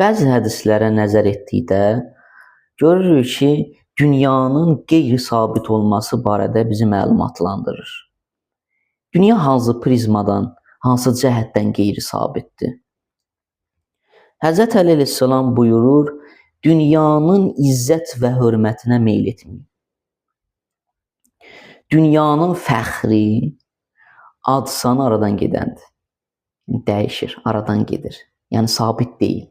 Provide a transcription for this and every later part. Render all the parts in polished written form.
Bəzi hədislərə nəzər etdikdə görürük ki, dünyanın qeyri-sabit olması barədə bizi məlumatlandırır. Dünya hansı prizmadan, hansı cəhətdən qeyri-sabitdir? Həzrət Əli əleyhissalam buyurur, dünyanın izzət və hörmətinə meyl etməyin. Dünyanın fəxri, ad-sanı aradan gedəndir. Dəyişir, aradan gedir. Yəni sabit deyil.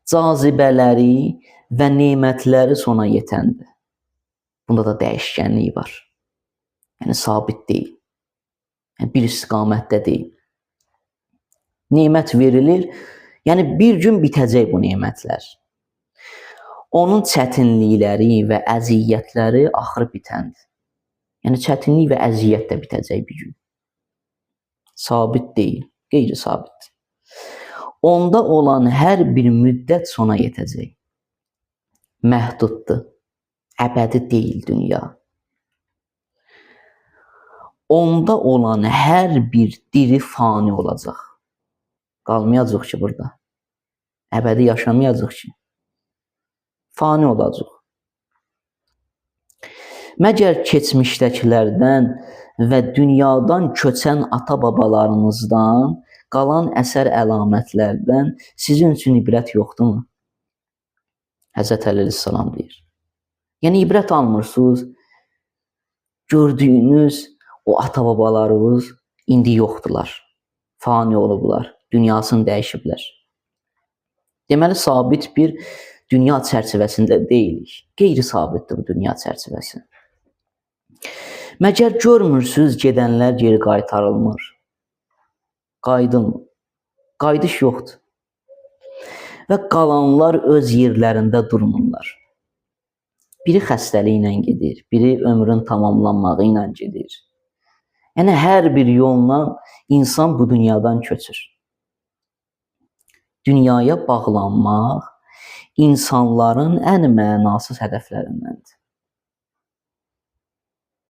Cazibələri və nemətləri sona yetəndir. Bunda da dəyişkənlik var. Yəni sabit deyil. Yəni bir istiqamətdə deyil. Nemət verilir, yəni bir gün bitəcək bu nemətlər. Onun çətinlikləri və əziyyətləri axırı bitəndir. Yəni çətinlik və əziyyət də bitəcək bir gün. Sabit deyil, qeyri-sabit. Onda olan hər bir müddət sona yetəcək. Məhduddur, əbədi deyil dünya. Onda olan hər bir diri fani olacaq. Qalmayacaq ki burada. Əbədi yaşamayacaq ki. Fani olacaq. Məgər keçmişdəkilərdən və dünyadan köçən ata-babalarımızdan qalan əsər əlamətlərdən sizin üçün ibrət yoxdurmu? Həzrət Əli əleyhissalam deyir. Yəni ibrət almırsınız, gördüyünüz o ata-babalarınız indi yoxdular, fani olublar, dünyasını dəyişiblər. Deməli, sabit bir dünya çərçivəsində deyilik. Qeyri-sabitdir bu dünya çərçivəsi. Məgər görmürsünüz gedənlər geri qaytarılmır? Qaydılmır. Qayıdış yoxdur. Və qalanlar öz yerlərində durmurlar. Biri xəstəliklə gedir, biri ömrün tamamlanmağı ilə gedir. Yəni hər bir yolla insan bu dünyadan köçür. Dünyaya bağlanmaq insanların ən mənasız hədəflərindəndir.